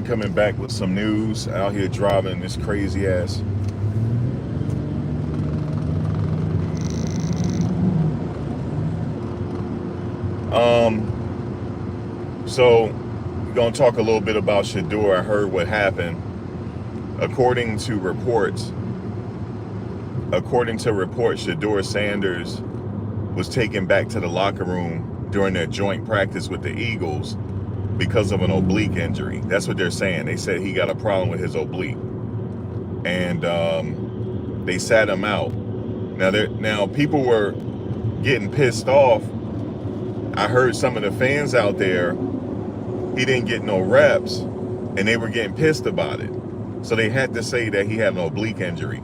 coming back with some news. Out here driving this crazy ass. So we're gonna talk a little bit about Shedeur. I heard what happened. According to reports, Shedeur Sanders was taken back to the locker room during their joint practice with the Eagles because of an oblique injury. That's what they're saying. They said he got a problem with his oblique, and they sat him out. Now people were getting pissed off. I heard some of the fans out there, he didn't get no reps, and they were getting pissed about it. So they had to say that he had an oblique injury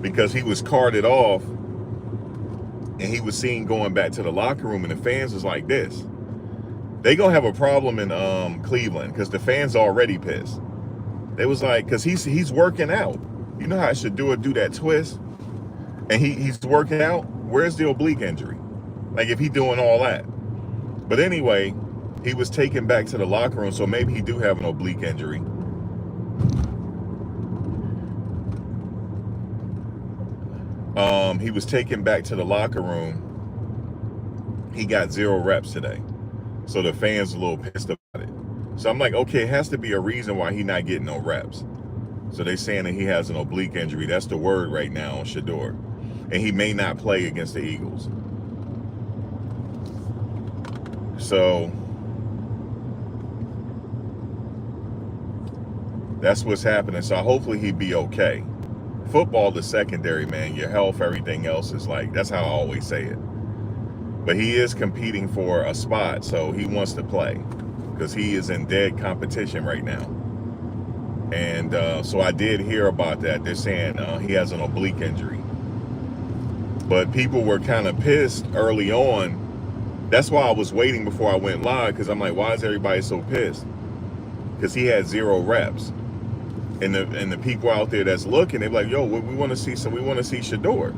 because he was carted off and he was seen going back to the locker room, and the fans was like this. They gonna have a problem in Cleveland because the fans already pissed. They was like, because he's working out. You know how I should do that twist? And he's working out. Where's the oblique injury? Like, if he doing all that. But anyway, he was taken back to the locker room, so maybe he do have an oblique injury. He was taken back to the locker room. He got 0 reps today. So the fans are a little pissed about it. So I'm like, okay, it has to be a reason why he not getting no reps. So they saying that he has an oblique injury. That's the word right now on Shedeur. And he may not play against the Eagles. So that's what's happening. So hopefully he'd be okay. Football is secondary, man. Your health, everything else is like, that's how I always say it. But he is competing for a spot, so he wants to play because he is in dead competition right now. And so I did hear about that. They're saying he has an oblique injury. But people were kind of pissed early on. That's why I was waiting before I went live, because I'm like, why is everybody so pissed? Because he had 0 reps. And the people out there that's looking, they're like, yo, we want to see Shedeur.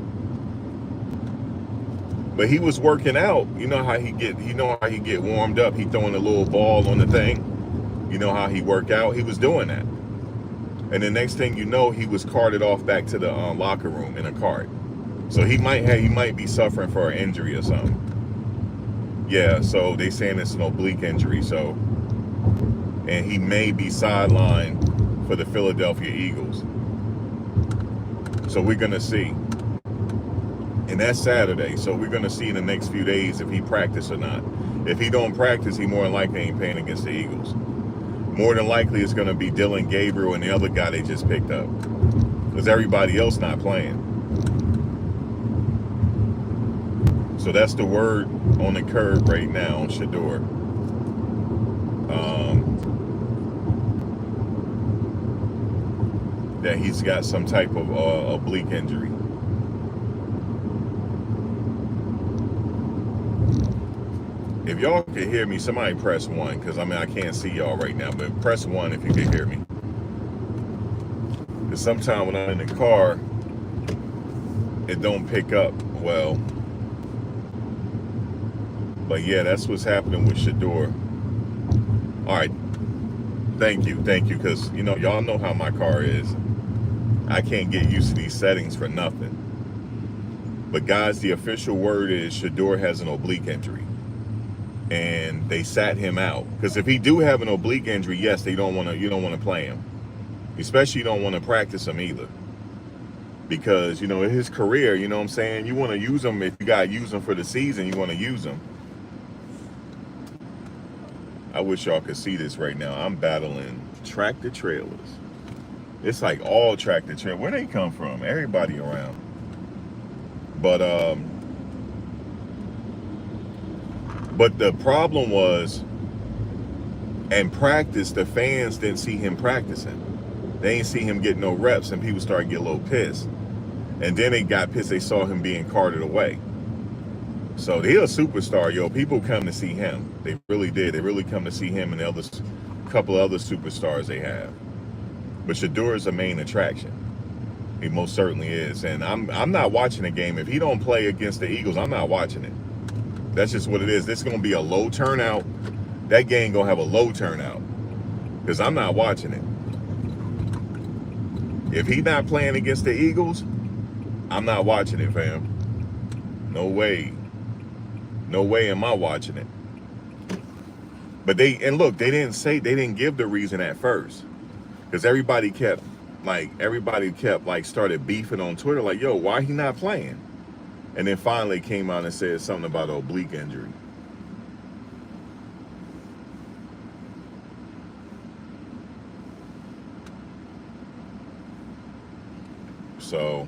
But he was working out. You know how he get warmed up. He throwing a little ball on the thing. You know how he work out. He was doing that. And the next thing you know, he was carted off back to the locker room in a cart. So he might be suffering for an injury or something. Yeah, so they saying it's an oblique injury. So, and he may be sidelined for the Philadelphia Eagles. So we're gonna see. And that's Saturday. So we're gonna see in the next few days if he practice or not. If he don't practice, he more than likely ain't playing against the Eagles. More than likely it's gonna be Dylan Gabriel and the other guy they just picked up, because everybody else not playing. So that's the word on the curb right now on Shedeur. That he's got some type of oblique injury. If y'all can hear me, somebody press 1, because I can't see y'all right now, but press 1 if you can hear me. Because sometimes when I'm in the car, it don't pick up well. But yeah, that's what's happening with Shedeur. All right, thank you, because y'all know how my car is. I can't get used to these settings for nothing. But guys, the official word is Shedeur has an oblique injury. And they sat him out. Because if he do have an oblique injury, yes, you don't want to play him. Especially you don't want to practice him either. Because, his career, you know what I'm saying? You want to use him. If you got to use him for the season, you want to use him. I wish y'all could see this right now. I'm battling tractor trailers. It's like all tractor trailers. Where they come from? Everybody around. But the problem was, in practice, the fans didn't see him practicing. They didn't see him get no reps, and people started getting a little pissed. And then they got pissed. They saw him being carted away. So he's a superstar, yo. People come to see him. They really did. They really come to see him and a couple of other superstars they have. But Shedeur is the main attraction. He most certainly is. And I'm not watching the game. If he don't play against the Eagles, I'm not watching it. That's just what it is. This is going to be a low turnout. That game going to have a low turnout. because I'm not watching it. If he's not playing against the Eagles, I'm not watching it, fam. No way. No way am I watching it. But they didn't give the reason at first. Because everybody kept started beefing on Twitter, like, yo, why he not playing? And then finally came out and said something about an oblique injury. So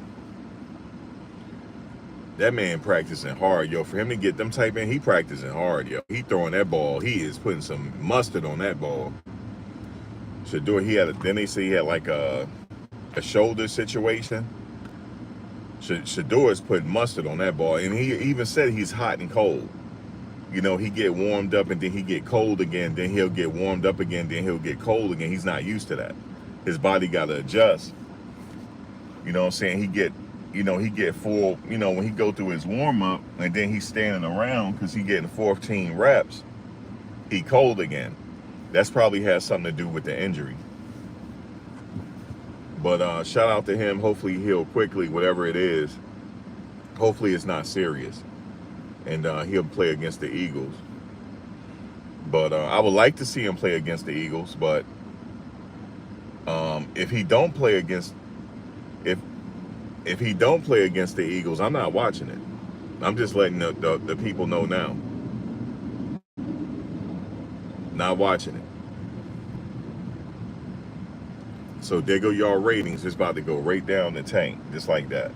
that man practicing hard, yo. For him to get them type in, he practicing hard, yo. He throwing that ball. He is putting some mustard on that ball. Shedeur, then they say he had like a shoulder situation. Shedeur is putting mustard on that ball, and he even said he's hot and cold. You know, he get warmed up and then he get cold again. Then he'll get warmed up again. Then he'll get cold again. He's not used to that. His body got to adjust. You know what I'm saying? He get full, when he go through his warm up and then he's standing around because he getting 14 reps, he cold again. That's probably has something to do with the injury. But shout out to him. Hopefully he heal quickly, whatever it is. Hopefully it's not serious. And he'll play against the Eagles. But I would like to see him play against the Eagles. But if he don't play against the Eagles, I'm not watching it. I'm just letting the people know now. Not watching it. So there go y'all ratings. It's about to go right down the tank, just like that.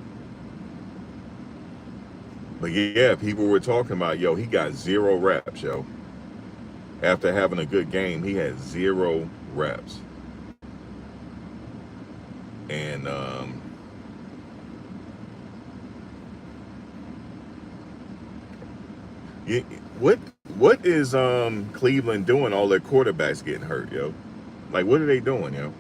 But yeah, people were talking about, yo, he got 0 reps, yo. After having a good game, he had 0 reps. And what is Cleveland doing? All their quarterbacks getting hurt, yo. Like, what are they doing, yo?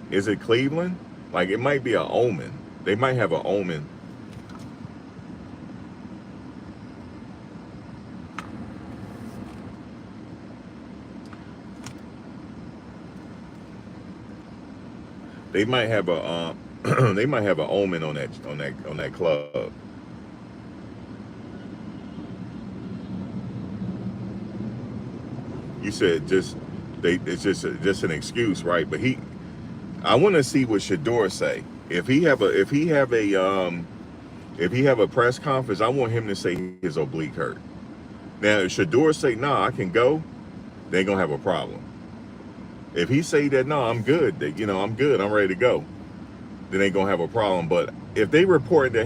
Is it Cleveland? Like, it might be an omen. They might have an omen. They might have a they might have an omen on that club. You said it's just an excuse, right? But I want to see what Shedeur say. If he have a press conference, I want him to say his oblique hurt. Now, if Shedeur say, nah, I can go, they gonna have a problem. If he say that, no, I'm good, I'm good, I'm ready to go, then they gonna have a problem. But if they report that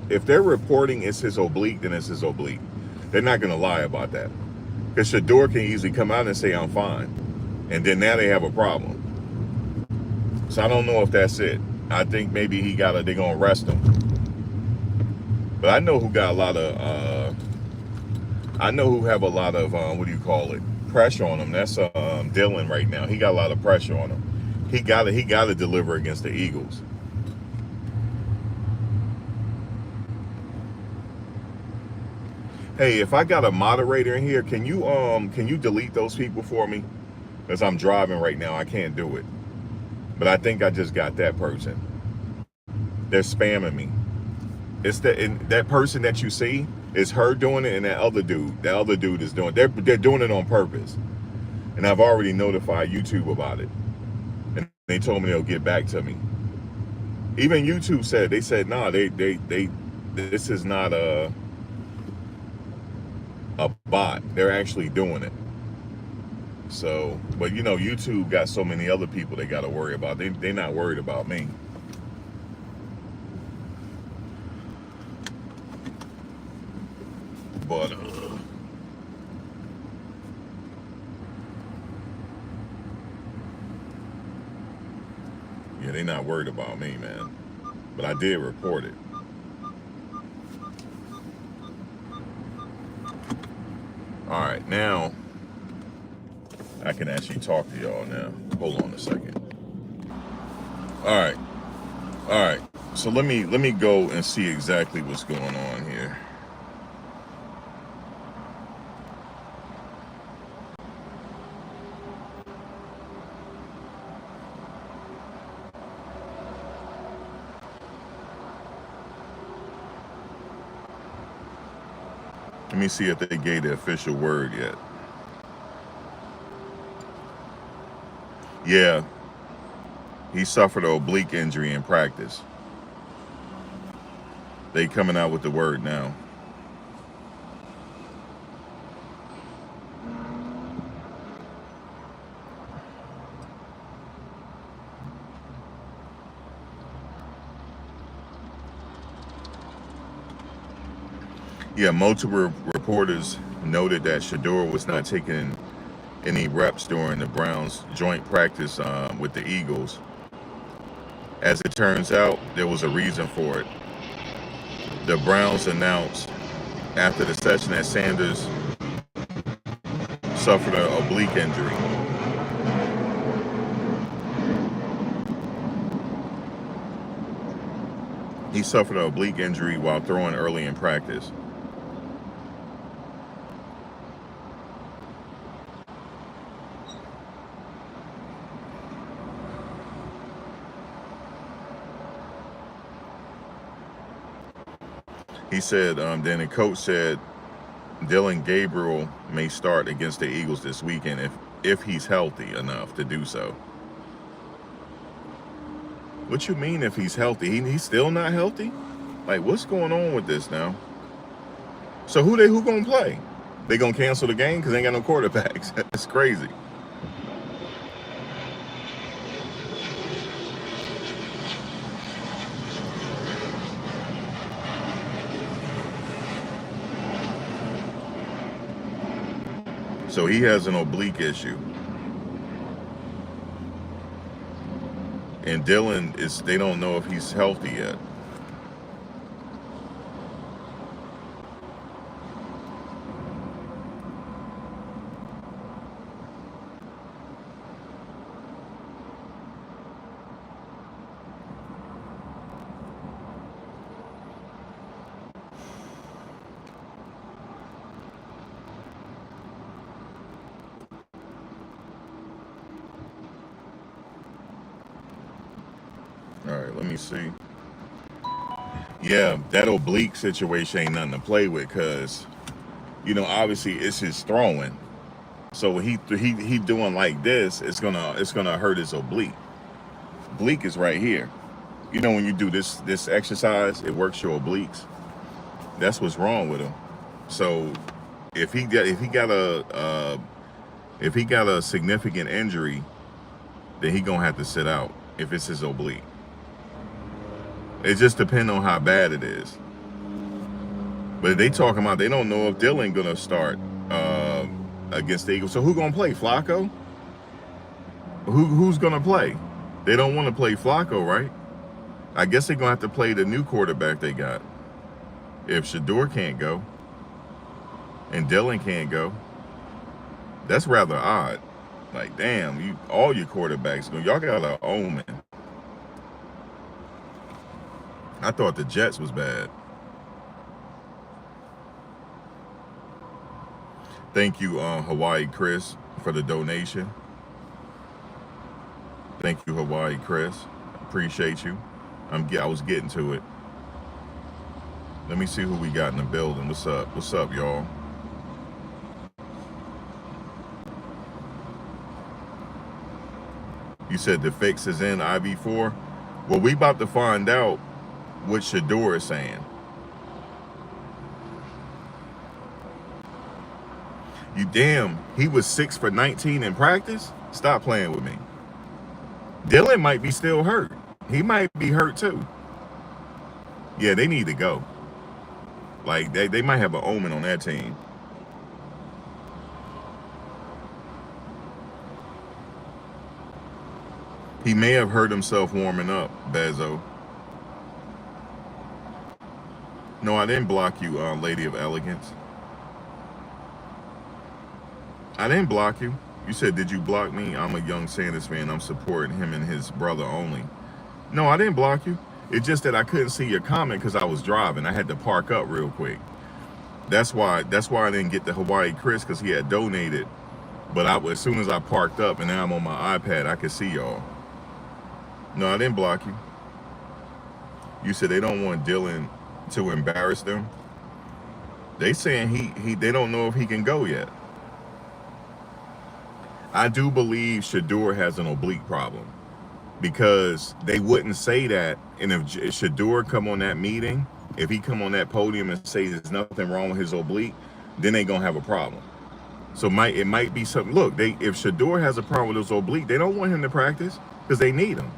if they're reporting it's his oblique, then it's his oblique. They're not gonna lie about that. Because Shedeur can easily come out and say I'm fine. And then now they have a problem. So I don't know if that's it. I think maybe they're gonna arrest him. But I know who got a lot of have a lot of pressure on him. That's Dylan right now. He got a lot of pressure on him. He gotta deliver against the Eagles. Hey, if I got a moderator in here, can you delete those people for me? Because I'm driving right now, I can't do it. But I think I just got that person. They're spamming me. It's that person that you see is her doing it, and that other dude is doing it. They're doing it on purpose. And I've already notified YouTube about it. And they told me they'll get back to me. Even YouTube said, nah, this is not a bot. They're actually doing it. So, but YouTube got so many other people they got to worry about. They're not worried about me. But yeah, they're not worried about me, man. But I did report it. All right, now I can actually talk to y'all now. Hold on a second. All right. So let me go and see exactly what's going on here. Let me see if they gave the official word yet. Yeah, he suffered an oblique injury in practice. They coming out with the word now. Yeah, multiple reporters noted that Shedeur was not taking any reps during the Browns' joint practice with the Eagles. As it turns out, there was a reason for it. The Browns announced after the session that Sanders suffered an oblique injury. He suffered an oblique injury while throwing early in practice. He said, then the coach said Dylan Gabriel may start against the Eagles this weekend if he's healthy enough to do so. What you mean if he's healthy? He's still not healthy? Like, what's going on with this now? So who gonna play? They gonna cancel the game because they ain't got no quarterbacks. That's crazy. So he has an oblique issue. And Dylan they don't know if he's healthy yet. All right, let me see. Yeah, that oblique situation ain't nothing to play with because, obviously it's his throwing. So he doing like this, it's gonna hurt his oblique. Oblique is right here. When you do this exercise, it works your obliques. That's what's wrong with him. So if he got a significant injury, then he gonna have to sit out if it's his oblique. It just depends on how bad it is. But they talking about they don't know if Dylan gonna start against the Eagles. So who gonna play? Flacco? Who's gonna play? They don't want to play Flacco, right? I guess they're gonna have to play the new quarterback they got. If Shedeur can't go and Dylan can't go, that's rather odd. Like, damn, all your quarterbacks, y'all got an omen. I thought the Jets was bad. Thank you, Hawaii Chris, for the donation. Thank you, Hawaii Chris. Appreciate you. I was getting to it. Let me see who we got in the building. What's up? What's up, y'all? You said the fix is in IV4? Well, we about to find out what Shedeur is saying. You damn, he was 6 for 19 in practice? Stop playing with me. Dylan might be still hurt. He might be hurt too. Yeah, they need to go. Like, they might have an omen on that team. He may have hurt himself warming up, Bezo. No, I didn't block you, Lady of Elegance. I didn't block you. You said, did you block me? I'm a young Sanders fan. I'm supporting him and his brother only. No, I didn't block you. It's just that I couldn't see your comment because I was driving. I had to park up real quick. That's why I didn't get the Hawaii Chris, because he had donated. But as soon as I parked up and now I'm on my iPad, I could see y'all. No, I didn't block you. You said they don't want Dylan to embarrass them. They saying they don't know if he can go yet. I do believe Shedeur has an oblique problem, because they wouldn't say that. And if Shedeur come on that meeting, if he come on that podium and say there's nothing wrong with his oblique, then they gonna have a problem. So it might be something. Look, if Shedeur has a problem with his oblique, they don't want him to practice because they need him.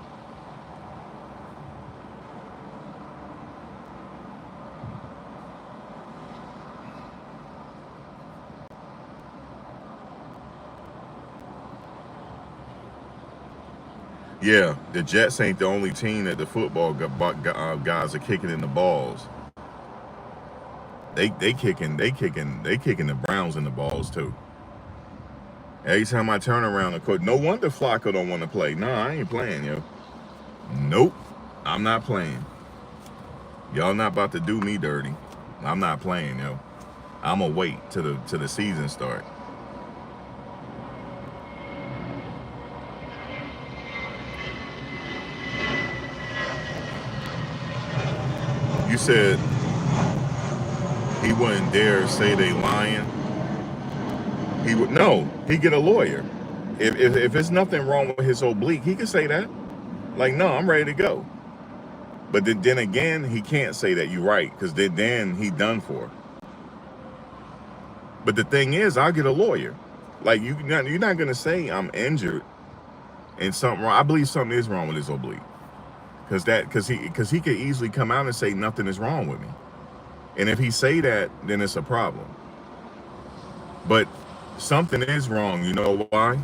Yeah, the Jets ain't the only team that the football guys are kicking in the balls. They kicking the Browns in the balls too. Every time I turn around, of course, no wonder Flacco don't want to play. No, I ain't playing, yo. Nope, I'm not playing. Y'all not about to do me dirty. I'm not playing, yo. I'ma wait till the season start. You said he wouldn't dare say they lying. He would no. He get a lawyer. If it's nothing wrong with his oblique, he can say that. Like, no, I'm ready to go. But then again, he can't say that. You're right, because then he done for. But the thing is, I'll get a lawyer. Like, you're not gonna say I'm injured and something wrong. I believe something is wrong with his oblique, because he could easily come out and say nothing is wrong with me. And if he say that, then it's a problem. But something is wrong. You know why?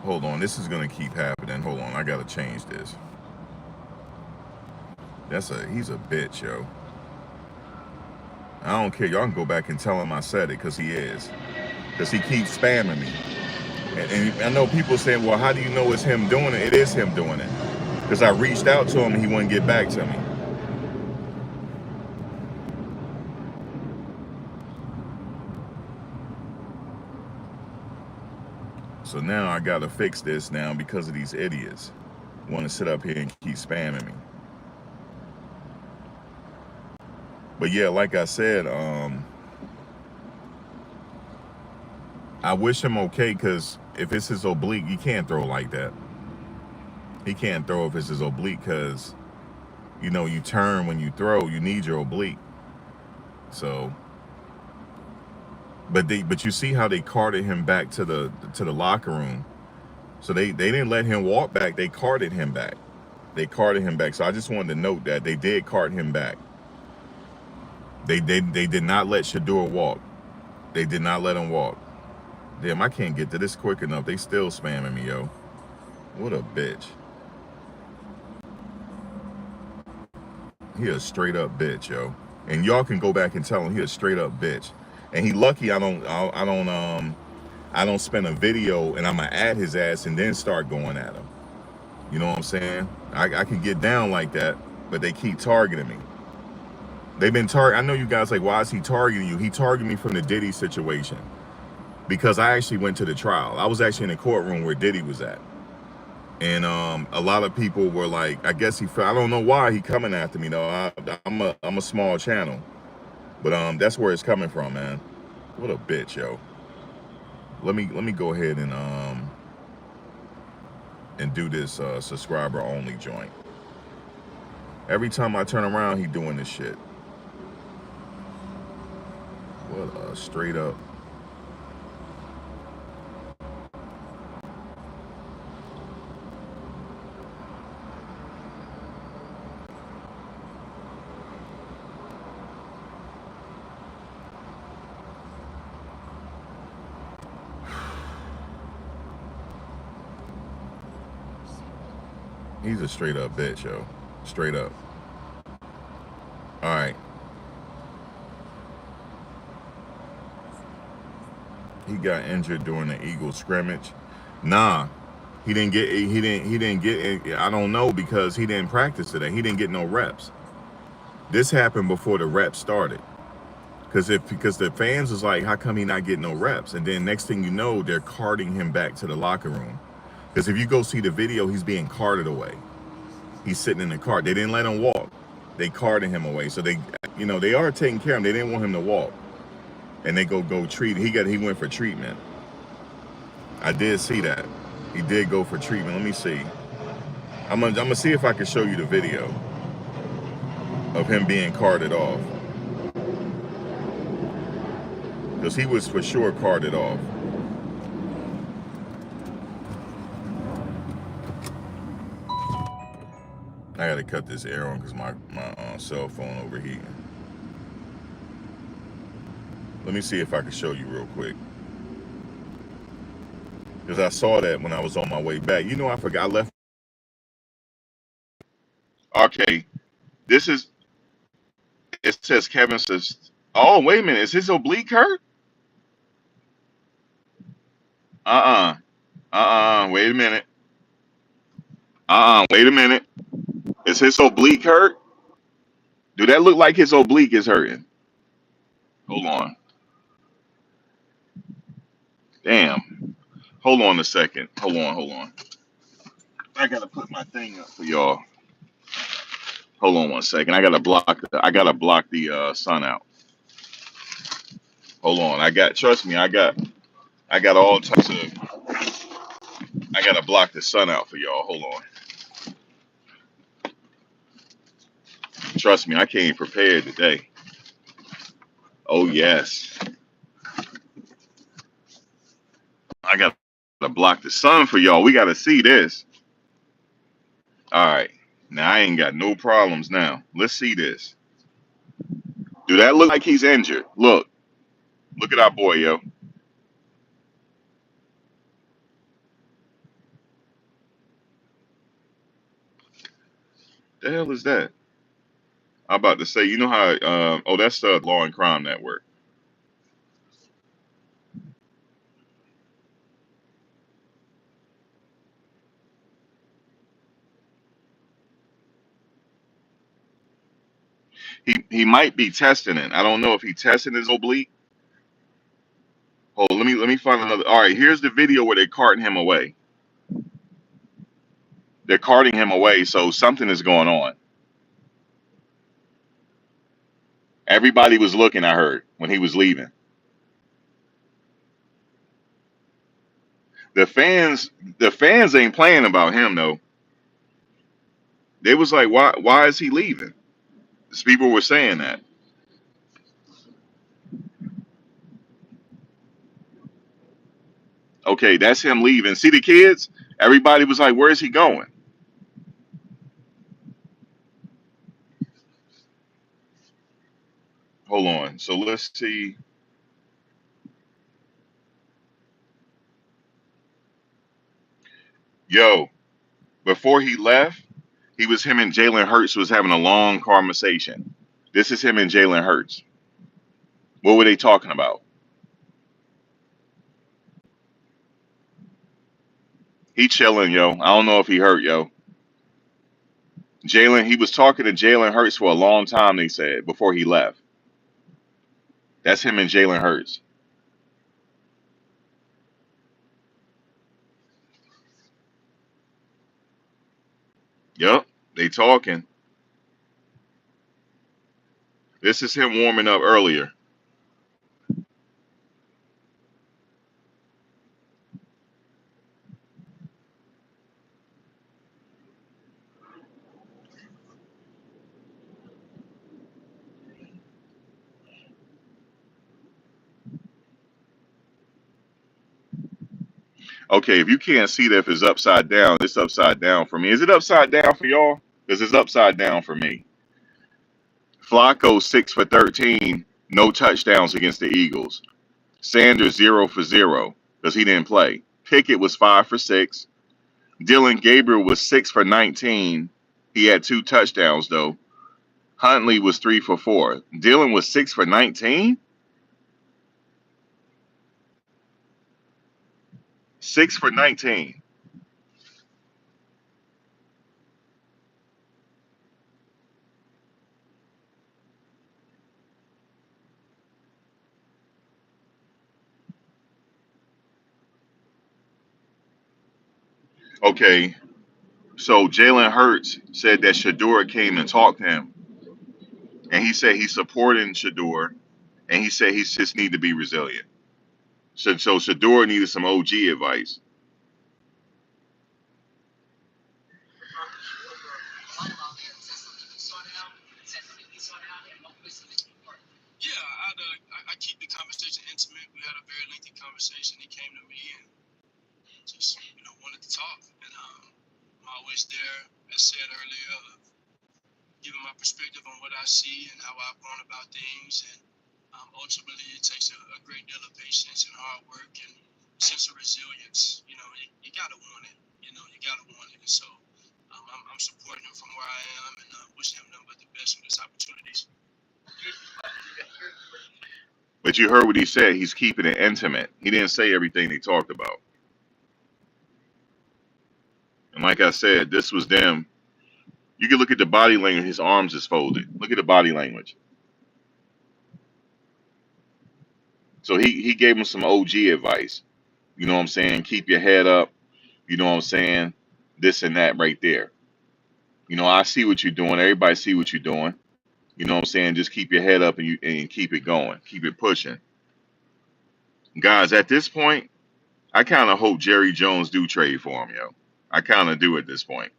Hold on, this is gonna keep happening. Hold on, I gotta change this. He's a bitch, yo. I don't care. Y'all can go back and tell him I said it, because he is. Because he keeps spamming me. And I know people saying, well, how do you know it's him doing it? It is him doing it. Because I reached out to him and he wouldn't get back to me. So now I gotta fix this now because of these idiots want to sit up here and keep spamming me. But yeah, like I said, I wish him okay, because if it's his oblique, you can't throw like that. He can't throw if it's his oblique, because you know, you turn when you throw, you need your oblique. So, but you see how they carted him back to the locker room. So they didn't let him walk back. They carted him back. They carted him back. So I just wanted to note that they did cart him back. They did not let Shedeur walk. They did not let him walk. Damn, I can't get to this quick enough. They still spamming me, yo. What a bitch. He a straight up bitch, yo. And y'all can go back and tell him he a straight up bitch. And he lucky I don't spend a video and I'ma add his ass and then start going at him. You know what I'm saying? I can get down like that, but they keep targeting me. They've been I know you guys like, why is he targeting you? He targeted me from the Diddy situation, because I actually went to the trial. I was actually in the courtroom where Diddy was at. And a lot of people were like, I guess I don't know why he coming after me though. I'm a small channel, but that's where it's coming from, man. What a bitch, yo. Let me go ahead and do this subscriber only joint. Every time I turn around, he doing this shit. What a straight up. He's a straight up bitch, yo. Straight up. All right. He got injured during the Eagles scrimmage. Nah, he didn't get. I don't know, because he didn't practice today. He didn't get no reps. This happened before the reps started. Because the fans was like, how come he not getting no reps? And then next thing you know, they're carting him back to the locker room. Because if you go see the video, he's being carted away. He's sitting in the cart. They didn't let him walk. They carted him away. So they, they are taking care of him. They didn't want him to walk, and they go treat. He went for treatment. I did see that. He did go for treatment. Let me see. I'm gonna see if I can show you the video of him being carted off, because he was for sure carted off. I gotta cut this air on because my cell phone overheating. Let me see if I can show you real quick, because I saw that when I was on my way back. I forgot I left. Okay, this is. It says Kevin says. Oh, wait a minute. Is his oblique hurt? Wait a minute. Wait a minute. Is his oblique hurt? Do that look like his oblique is hurting? Hold on. Damn. Hold on a second. Hold on. I gotta put my thing up for y'all. Hold on one second. I gotta block the sun out. Hold on. Trust me, I got all types of. I gotta block the sun out for y'all. Hold on. Trust me, I came prepared today. Oh yes. I gotta block the sun for y'all. We gotta see this. All right. Now I ain't got no problems now. Let's see this. Do that look like he's injured? Look at our boy, yo. The hell is that? I'm about to say, you know how? Oh, that's the Law and Crime Network. He might be testing it. I don't know if he testing his oblique. Hold, let me find another. All right, here's the video where they're carting him away. They're carting him away, so something is going on. Everybody was looking. I heard when he was leaving. The fans ain't playing about him though. They was like, why is he leaving? People were saying that. Okay, that's him leaving. See the kids? Everybody was like, where is he going? Hold on. So let's see. Yo, before he left, him and Jalen Hurts was having a long conversation. This is him and Jalen Hurts. What were they talking about? He chilling, yo. I don't know if he hurt, yo. He was talking to Jalen Hurts for a long time, they said, before he left. That's him and Jalen Hurts. Yep, they talking. This is him warming up earlier. Okay, if you can't see that if it's upside down, it's upside down for me. Is it upside down for y'all? Because it's upside down for me. Flacco 6 for 13, no touchdowns against the Eagles. Sanders 0 for 0 because he didn't play. Pickett was 5 for 6. Dylan Gabriel was 6 for 19. He had 2 touchdowns though. Huntley was 3 for 4. Dylan was 6 for 19. 6 for 19. Okay, so Jalen Hurts said that Shedeur came and talked to him and he said he's supporting Shedeur, and he said he just need to be resilient. So Shedeur needed some OG advice. Yeah, I keep the conversation intimate. We had a very lengthy conversation. He came to me and just wanted to talk, and I'm always there, as said earlier, giving my perspective on what I see and how I've gone about things, and ultimately it takes a great deal of patience and hard work and a sense of resilience. You gotta want it. You gotta want it, and so I'm supporting him from where I am and wishing him nothing but the best with his opportunities. But you heard what he said. He's keeping it intimate. He didn't say everything they talked about. And like I said, this was them. You can look at the body language. His arms is folded. Look at the body language. So he gave him some OG advice. You know what I'm saying? Keep your head up. You know what I'm saying? This and that right there. I see what you're doing. Everybody see what you're doing. You know what I'm saying? Just keep your head up and keep it going. Keep it pushing. Guys, at this point, I kind of hope Jerry Jones do trade for him, yo. I kind of do at this point.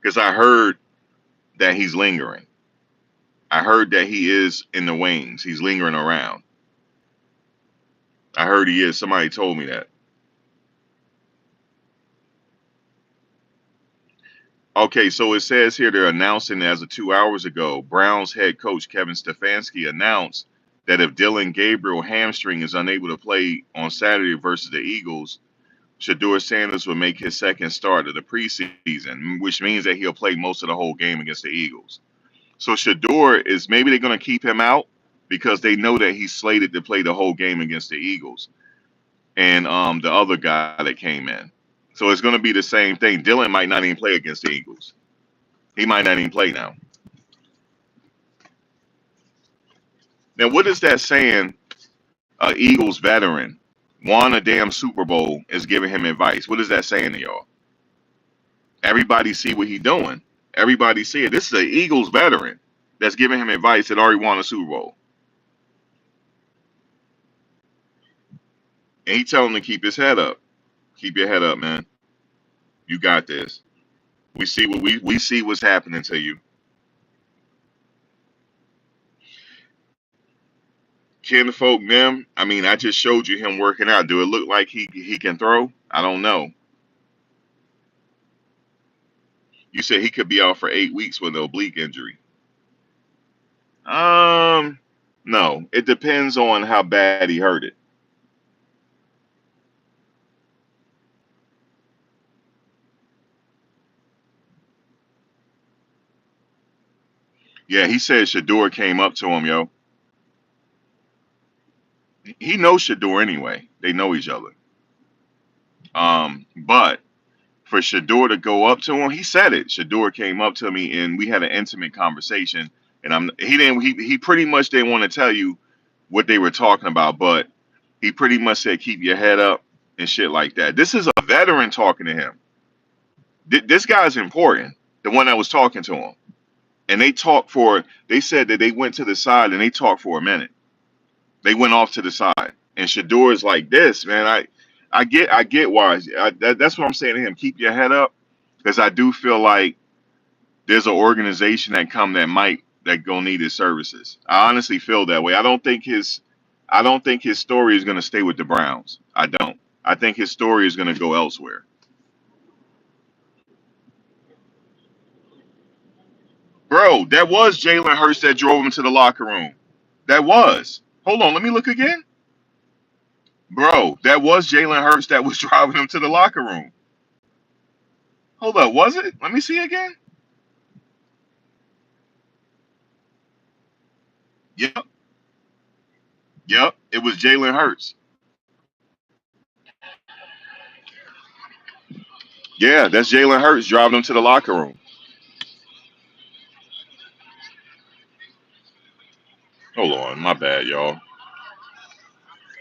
Because I heard that he's lingering. I heard that he is in the wings. He's lingering around. I heard he is. Somebody told me that. Okay, so it says here they're announcing as of 2 hours ago, Browns head coach Kevin Stefanski announced that if Dylan Gabriel hamstring is unable to play on Saturday versus the Eagles, Shedeur Sanders will make his second start of the preseason, which means that he'll play most of the whole game against the Eagles. So Shedeur is maybe they're going to keep him out because they know that he's slated to play the whole game against the Eagles and the other guy that came in. So it's going to be the same thing. Dylan might not even play against the Eagles. He might not even play now. Now, what is that saying? Eagles veteran won a damn Super Bowl is giving him advice. What is that saying to y'all? Everybody see what he's doing. Everybody see it. This is an Eagles veteran that's giving him advice that already won a Super Bowl. And he telling him to keep his head up. Keep your head up, man. You got this. We see what we see what's happening to you. Kinfolk them. I mean, I just showed you him working out. Do it look like he can throw? I don't know. You said he could be out for 8 weeks with an oblique injury. No. It depends on how bad he hurt it. Yeah, he said Shedeur came up to him, yo. He knows Shedeur anyway. They know each other. But for Shedeur to go up to him, he said it. Shedeur came up to me and we had an intimate conversation. And he pretty much didn't want to tell you what they were talking about, but he pretty much said keep your head up and shit like that. This is a veteran talking to him. This guy's important. The one that was talking to him. And they said that they went to the side and they talked for a minute. They went off to the side. And Shedeur is like this, man. I get why. That's what I'm saying to him. Keep your head up. Because I do feel like there's an organization that gonna need his services. I honestly feel that way. I don't think his story is gonna stay with the Browns. I don't. I think his story is gonna go elsewhere. Bro, that was Jalen Hurts that drove him to the locker room. That was. Hold on, let me look again. Bro, that was Jalen Hurts that was driving him to the locker room. Hold up, was it? Let me see again. Yep, yep. It was Jalen Hurts. Yeah, that's Jalen Hurts driving him to the locker room. Hold on, my bad, y'all.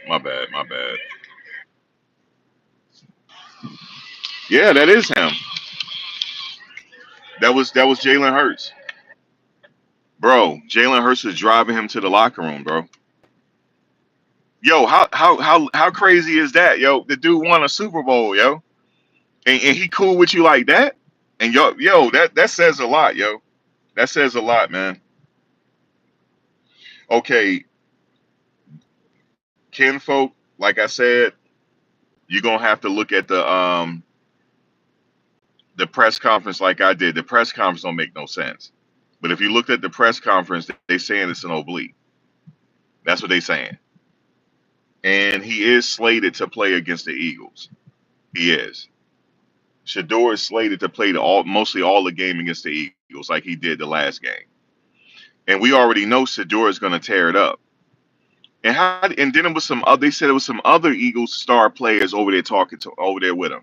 My bad, my bad. Yeah, that is him. That was Jalen Hurts, bro. Jalen Hurts was driving him to the locker room, bro. Yo, how crazy is that, yo? The dude won a Super Bowl, yo, and he cool with you like that, and yo, that says a lot, yo. That says a lot, man. Okay, kinfolk, like I said, you're gonna have to look at the press conference like I did. The press conference don't make no sense. But if you looked at the press conference, they saying it's an oblique. That's what they saying. And he is slated to play against the Eagles. He is. Shedeur is slated to play mostly all the game against the Eagles, like he did the last game. And we already know Shedeur is going to tear it up. And then it was some other. They said it was some other Eagles star players over there over there with him.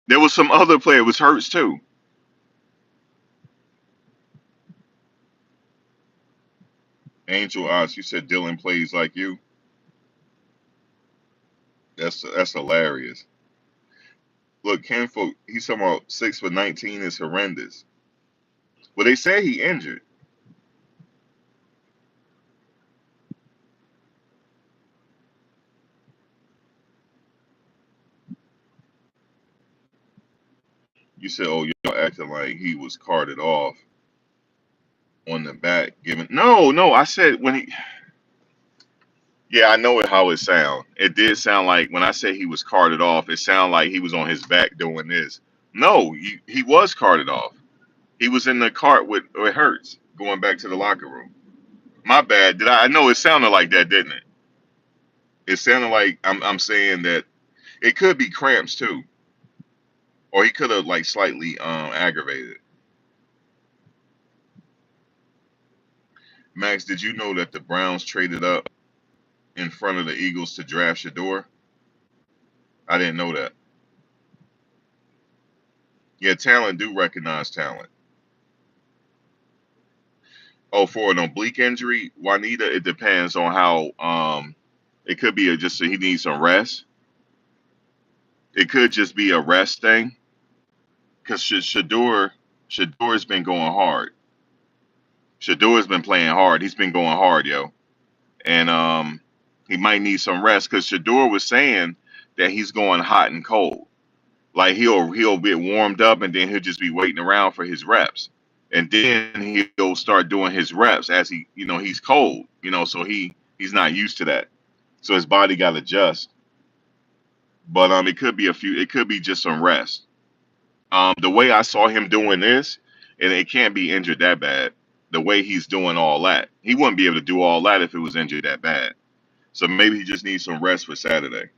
There was some other player. It was Hurts too. Angel Oz, you said Dylan plays like you. That's hilarious. Look, Kenfolk, he's talking about 6 for 19 is horrendous. Well, they say he injured. You said, oh, y'all acting like he was carted off on the back. Giving no, I said when he. Yeah, I know how it sound. It did sound like when I said he was carted off, it sounded like he was on his back doing this. No, he was carted off. He was in the cart with Hurts going back to the locker room. My bad. Did I know it sounded like that, didn't it? It sounded like I'm saying that it could be cramps too, or he could have like slightly aggravated. Max, did you know that the Browns traded up in front of the Eagles to draft Shedeur? I didn't know that. Yeah, talent do recognize talent. Oh, for an oblique injury, Juanita, it depends on how. It could be just he needs some rest. It could just be a rest thing because Shedeur's been going hard. Shedeur's been playing hard. He's been going hard, yo, and he might need some rest because Shedeur was saying that he's going hot and cold. Like he'll get warmed up and then he'll just be waiting around for his reps. And then he'll start doing his reps as he's cold, so he's not used to that. So his body got to adjust. But it could be just some rest. The way I saw him doing this, and it can't be injured that bad. The way he's doing all that, he wouldn't be able to do all that if it was injured that bad. So maybe he just needs some rest for Saturday.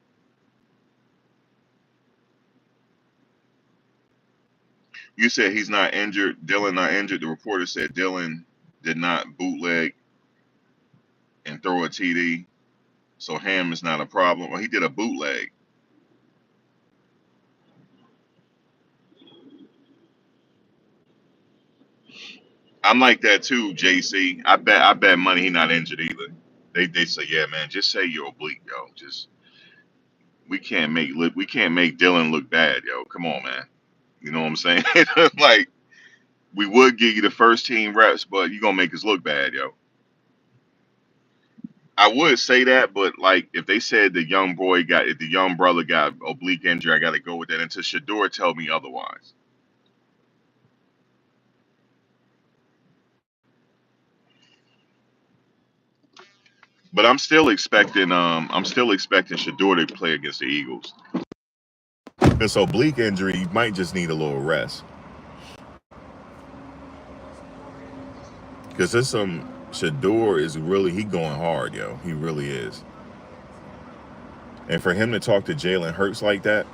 You said he's not injured. Dylan not injured. The reporter said Dylan did not bootleg and throw a TD, so ham is not a problem. Well, he did a bootleg. I'm like that too, JC. I bet money he not injured either. They say, yeah, man, just say you're oblique, yo. Just we can't make Dylan look bad, yo. Come on, man. You know what I'm saying? Like we would give you the first team reps, but you gonna make us look bad, yo. I would say that, but like if they said if the young brother got oblique injury, I got to go with that until Shedeur tell me otherwise. But I'm still expecting Shedeur to play against the Eagles. This oblique injury, you might just need a little rest. Because there's some Shedeur is really he going hard, yo. He really is. And for him to talk to Jalen Hurts like that,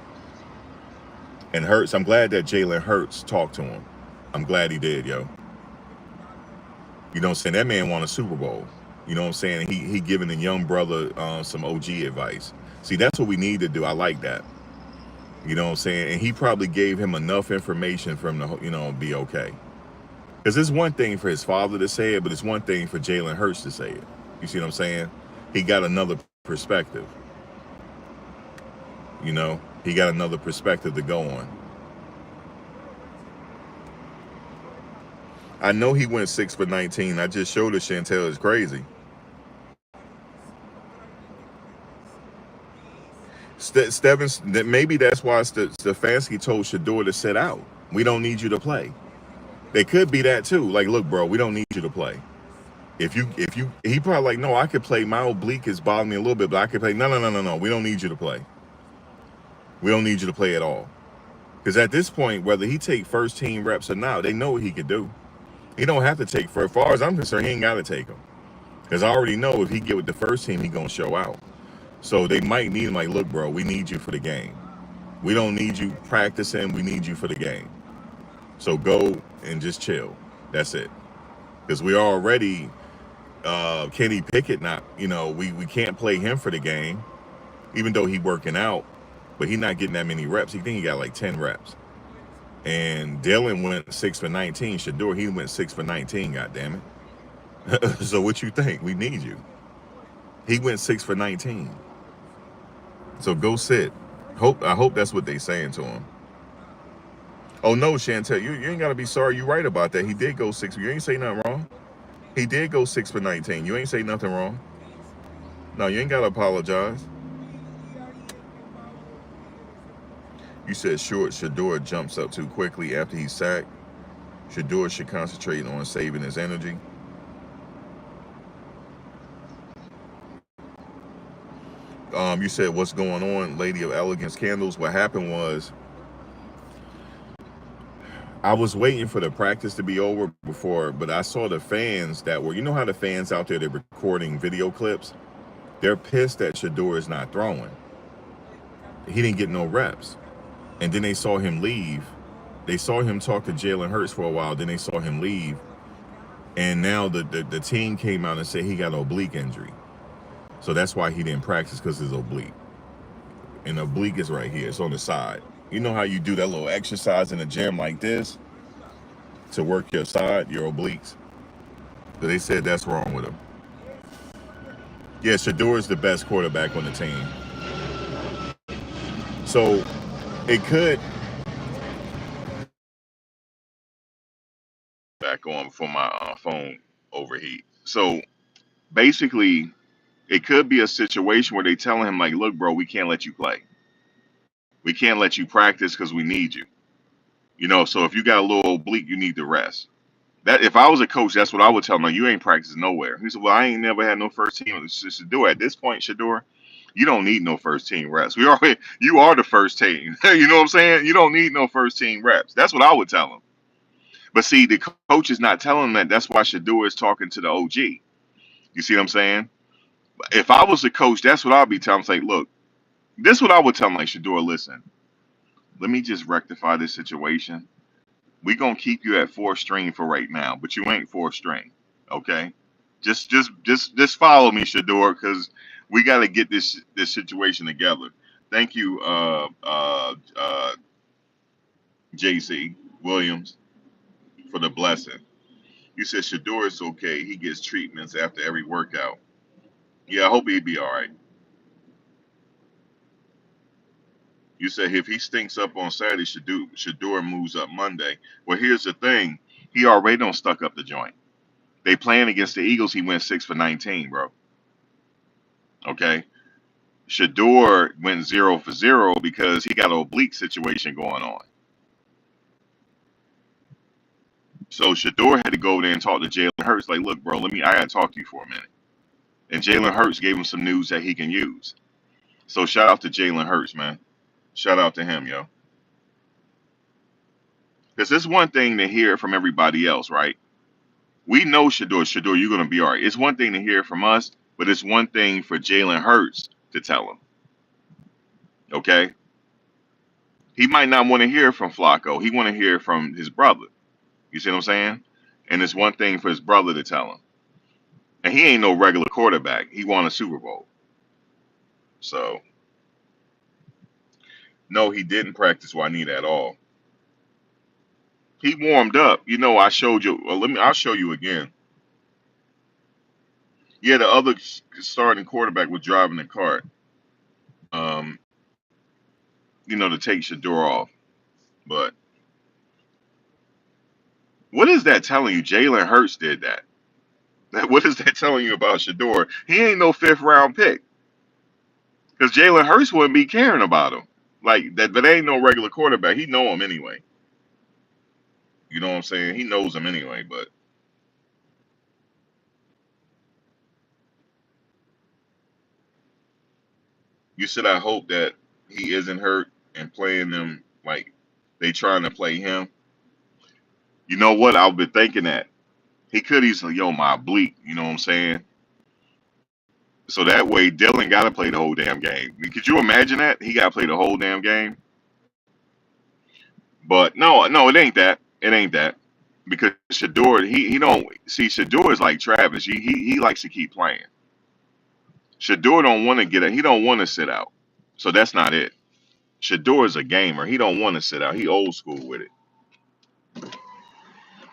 and Hurts, I'm glad that Jalen Hurts talked to him. I'm glad he did, yo. You know what I'm saying? That man won a Super Bowl. You know what I'm saying? He giving the young brother some OG advice. See, that's what we need to do. I like that. You know what I'm saying? And he probably gave him enough information for him to, be okay. Because it's one thing for his father to say it, but it's one thing for Jalen Hurts to say it. You see what I'm saying? He got another perspective. He got another perspective to go on. I know he went 6 for 19. I just showed her Chantel is crazy. Stebbins, that maybe that's why Stefanski told Shedeur to sit out. We don't need you to play. They could be that too. Like, look, bro, we don't need you to play. If you, he probably like, no, I could play. My oblique is bothering me a little bit, but I could play. No, no, no, no, no. We don't need you to play. We don't need you to play at all. Because at this point, whether he take first team reps or not, they know what he could do. He don't have to take. For as far as I'm concerned, he ain't got to take them. Because I already know if he get with the first team, he gonna show out. So they might need him. Like, look, bro, we need you for the game. We don't need you practicing. We need you for the game. So go and just chill. That's it. Because we already Kenny Pickett not. We can't play him for the game, even though he working out, but he not getting that many reps. He think he got like 10 reps. And Dylan went 6 for 19. Shedeur, he went 6 for 19. God damn it. So what you think? We need you. He went 6 for 19. So go sit. I hope that's what they saying to him. Oh no, Chantel, you ain't gotta be sorry. You right about that. He did go 6. You ain't say nothing wrong. He did go 6 for 19. You ain't say nothing wrong. No, you ain't gotta apologize. You said short Shedeur jumps up too quickly after he's sacked. Shedeur should concentrate on saving his energy. You said what's going on, Lady of Elegance Candles. What happened was I was waiting for the practice to be over before, but I saw the fans that were, how the fans out there, they're recording video clips. They're pissed that Shedeur is not throwing. He didn't get no reps. And then they saw him leave. They saw him talk to Jalen Hurts for a while. Then they saw him leave. And now the team came out and said he got an oblique injury. So that's why he didn't practice, because his oblique. And the oblique is right here. It's on the side. You know how you do that little exercise in the gym like this to work your side, your obliques? So they said that's wrong with him. Yeah, Shedeur is the best quarterback on the team. So it could back on before my phone overheat. So basically, it could be a situation where they telling him like, look, bro, we can't let you play. We can't let you practice because we need you. So if you got a little oblique, you need to rest. That if I was a coach, that's what I would tell him. Like, you ain't practicing nowhere. He said, well, I ain't never had no first team. Shedeur, at this point, Shedeur, you don't need no first team reps. You are the first team. You know what I'm saying? You don't need no first team reps. That's what I would tell him. But see, the coach is not telling him that. That's why Shedeur is talking to the OG. You see what I'm saying? If I was the coach, that's what I'd be telling him. Say, look, this is what I would tell him. Like, Shedeur, listen, let me just rectify this situation. We gonna keep you at 4 string for right now, but you ain't 4 string, okay? Just follow me, Shedeur, because we got to get this situation together. Thank you, JC Williams, for the blessing. You said Shedeur is okay. He gets treatments after every workout. Yeah, I hope he'd be all right. You said if he stinks up on Saturday, Shedeur moves up Monday. Well, here's the thing. He already don't stuck up the joint. They playing against the Eagles. He went 6 for 19, bro. Okay. Shedeur went 0 for 0 because he got an oblique situation going on. So Shedeur had to go there and talk to Jalen Hurts. Like, look, bro, I gotta talk to you for a minute. And Jalen Hurts gave him some news that he can use. So shout out to Jalen Hurts, man. Shout out to him, yo. Because it's one thing to hear from everybody else, right? We know Shedeur, you're gonna be all right. It's one thing to hear from us, but it's one thing for Jalen Hurts to tell him. Okay? He might not want to hear from Flacco. He want to hear from his brother. You see what I'm saying? And it's one thing for his brother to tell him. And he ain't no regular quarterback. He won a Super Bowl. So no, he didn't practice Juanita at all. He warmed up. I showed you. Well, I'll show you again. Yeah, the other starting quarterback was driving the cart. Um, to take Shedeur off. But What is that telling you? Jalen Hurts did that. What is that telling you about Shedeur? He ain't no fifth round pick because Jalen Hurts wouldn't be caring about him like that. But ain't no regular quarterback. He know him anyway. You know what I'm saying? He knows him anyway. But you said I hope that he isn't hurt and playing them like they trying to play him. You know what? I've been thinking that he could easily my oblique. You know what I'm saying? So that way Dylan got to play the whole damn game. Could you imagine that? He got to play the whole damn game. But no, it ain't that. It ain't that. Because Shedeur, he don't see Shedeur is like Travis. He likes to keep playing. Shedeur don't want to get it. He don't want to sit out. So that's not it. Shedeur is a gamer. He don't want to sit out. He old school with it.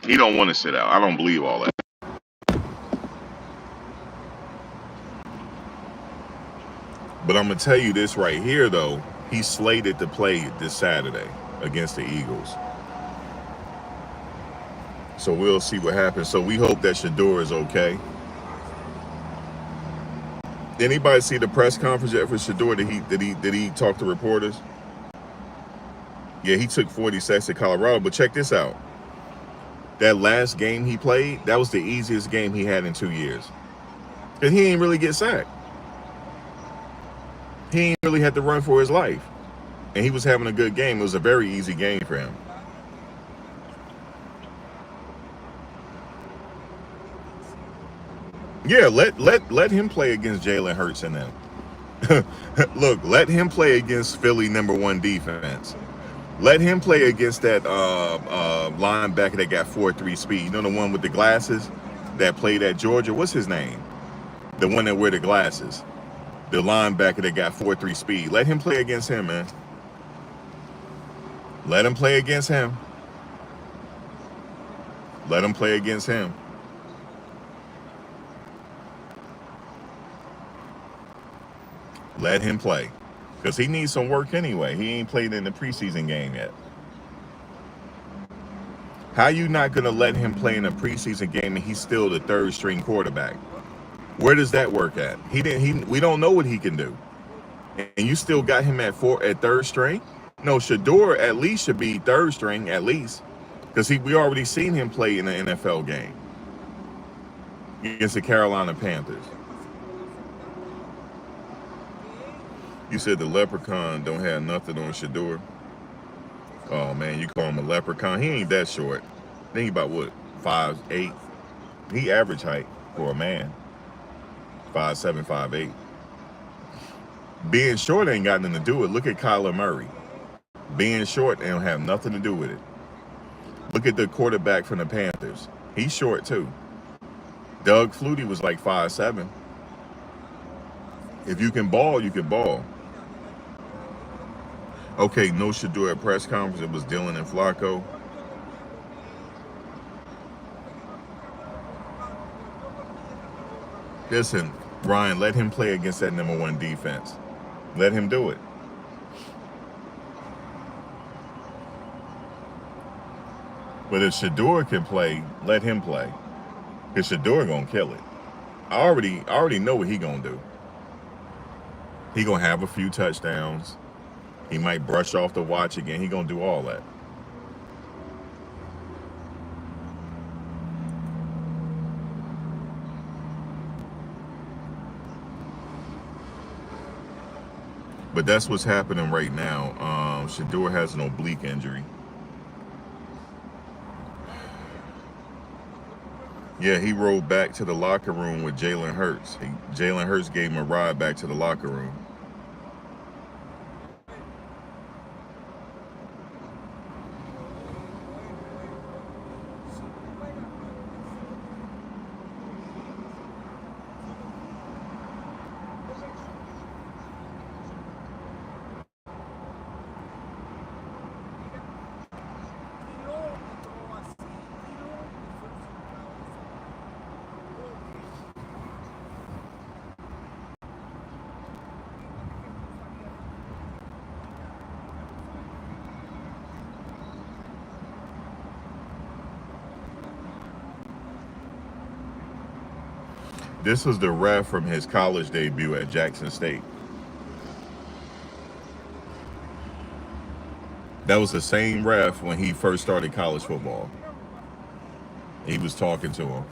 He don't want to sit out. I don't believe all that. But I'm gonna tell you this right here though. He's slated to play this Saturday against the Eagles. So we'll see what happens. So we hope that Shedeur is okay. Anybody see the press conference yet for Shedeur? Did he talk to reporters? Yeah, he took 40 sacks to Colorado. But check this out. That last game he played, that was the easiest game he had in 2 years. Because he ain't really get sacked. He ain't really had to run for his life. And he was having a good game. It was a very easy game for him. Yeah, let him play against Jalen Hurts and them. Look, let him play against Philly #1 defense. Let him play against that linebacker that got 4.3 speed. You know the one with the glasses that played at Georgia? What's his name? The one that wear the glasses. The linebacker that got 4.3 speed. Let him play against him, man. Let him play against him. Let him play against him. Let him play. Because he needs some work anyway. He ain't played in the preseason game yet. How you not going to let him play in a preseason game and he's still the third string quarterback? Where does that work at? We don't know what he can do. And you still got him at third string? No, Shedeur at least should be third string at least. Because we already seen him play in an NFL game against the Carolina Panthers. You said the leprechaun don't have nothing on Shedeur. Oh man, you call him a leprechaun. He ain't that short. Think about what? 5'8". He average height for a man. 5'7", 5'8". Being short ain't got nothing to do with it. Look at Kyler Murray. Being short don't have nothing to do with it. Look at the quarterback from the Panthers. He's short too. Doug Flutie was like 5'7". If you can ball, you can ball. Okay, no Shedeur at press conference. It was Dylan and Flacco. Listen, Ryan, let him play against that #1 defense. Let him do it. But if Shedeur can play, let him play. Because Shedeur gonna kill it. I already know what he gonna do. He gonna have a few touchdowns. He might brush off the watch again. He gonna do all that. But that's what's happening right now. Shedeur has an oblique injury. Yeah, he rode back to the locker room with Jalen Hurts. Jalen Hurts gave him a ride back to the locker room. This was the ref from his college debut at Jackson State. That was the same ref when he first started college football. He was talking to him.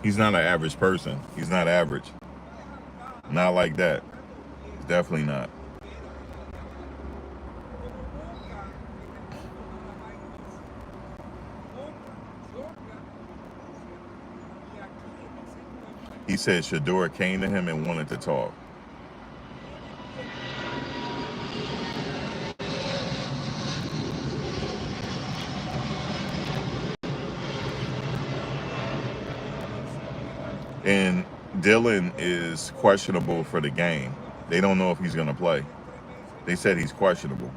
He's not an average person. He's not average. Not like that. Definitely not. He said Shedeur came to him and wanted to talk. And Dylan is questionable for the game. They don't know if he's going to play. They said he's questionable.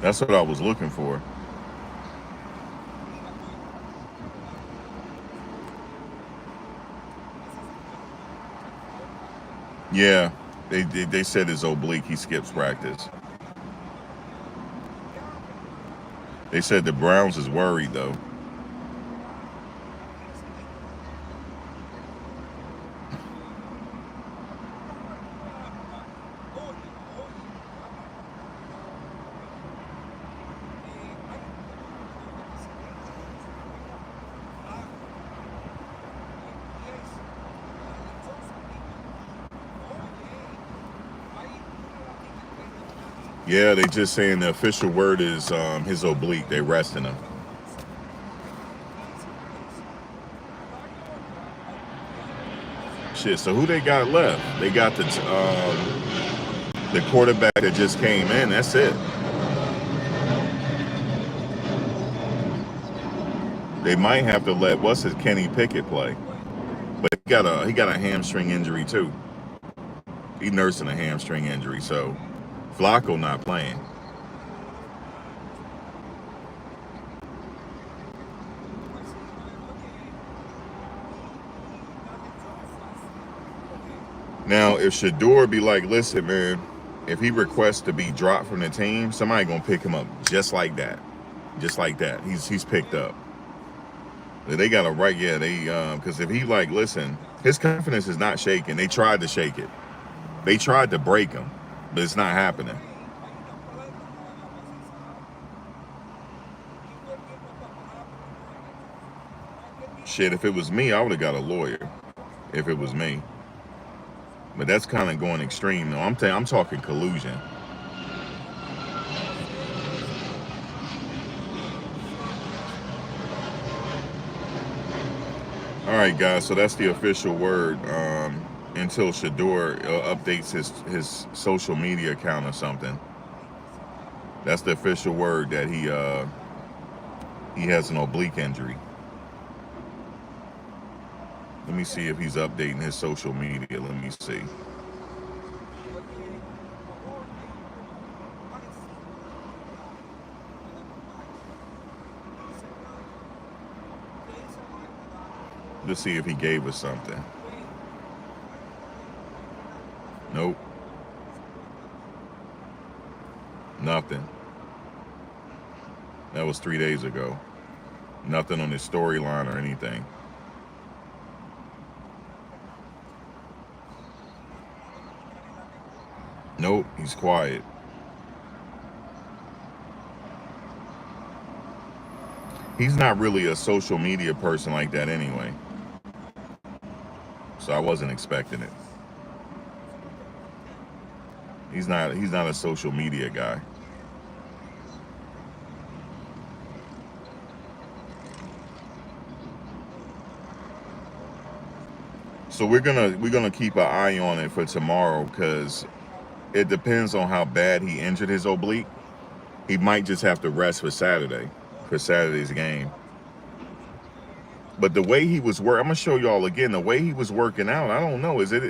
That's what I was looking for. Yeah, they said it's oblique. He skips practice. They said the Browns is worried though. Yeah, they just saying the official word is his oblique. They resting him. Shit. So who they got left? They got the quarterback that just came in. That's it. They might have to let what's his Kenny Pickett play, but he got a hamstring injury too. He nursing a hamstring injury, so Flacco not playing. Now, if Shedeur be like, listen, man, if he requests to be dropped from the team, somebody gonna pick him up just like that, just like that. He's picked up. They got a right, yeah. They because if he like, listen, his confidence is not shaking. They tried to shake it. They tried to break him, but it's not happening. Shit, if it was me, I would have got a lawyer. If it was me. But that's kind of going extreme, though. I'm talking collusion. All right, guys. So that's the official word. Until Shedeur updates his social media account or something. That's the official word that he has an oblique injury. Let me see if he's updating his social media. Let me see. Let's see if he gave us something. Nope. Nothing. That was 3 days ago. Nothing on his storyline or anything. Nope, he's quiet. He's not really a social media person like that anyway. So I wasn't expecting it. He's not a social media guy. So we're gonna keep an eye on it for tomorrow because it depends on how bad he injured his oblique. He might just have to rest for Saturday's game. But the way he was I'm gonna show y'all again. The way he was working out, I don't know. Is it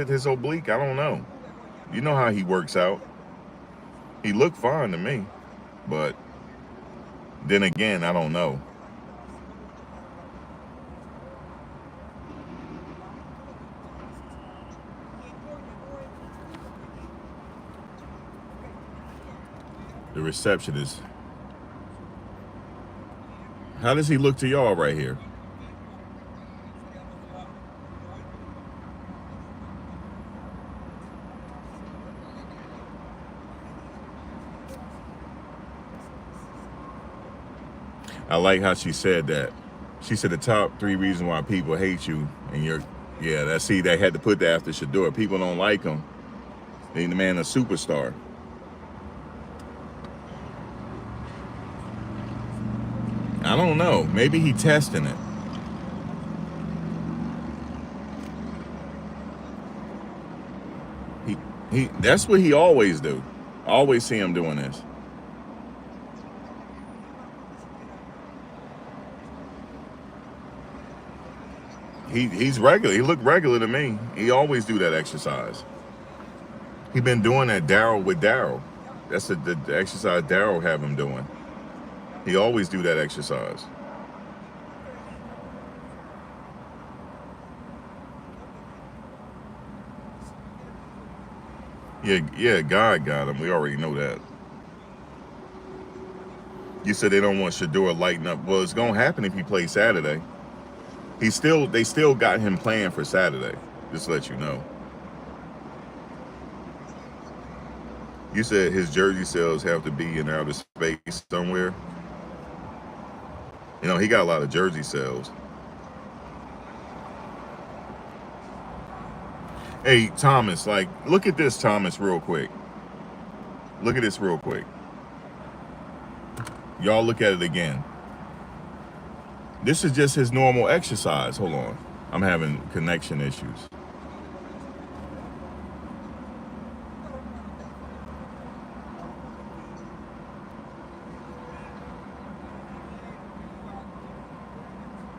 his oblique? I don't know. You know how he works out. He looked fine to me, but then again, I don't know. The receptionist. How does he look to y'all right here? I like how she said that. She said the top 3 reasons why people hate you, and you're, yeah. They had to put that after Shedeur. People don't like him. They the man a superstar. I don't know. Maybe he testing it. He he. That's what he always do. I always see him doing this. He's regular. He looked regular to me. He always do that exercise. He been doing that with Daryl. That's the exercise Daryl have him doing. He always do that exercise. Yeah, God got him. We already know that. You said they don't want Shedeur lighting up. Well, it's gonna happen if he plays Saturday. They still got him playing for Saturday. Just to let you know. You said his jersey sales have to be in outer space somewhere. You know, he got a lot of jersey sales. Hey, Thomas, like, look at this, Thomas, real quick. Look at this real quick. Y'all look at it again. This is just his normal exercise. Hold on. I'm having connection issues.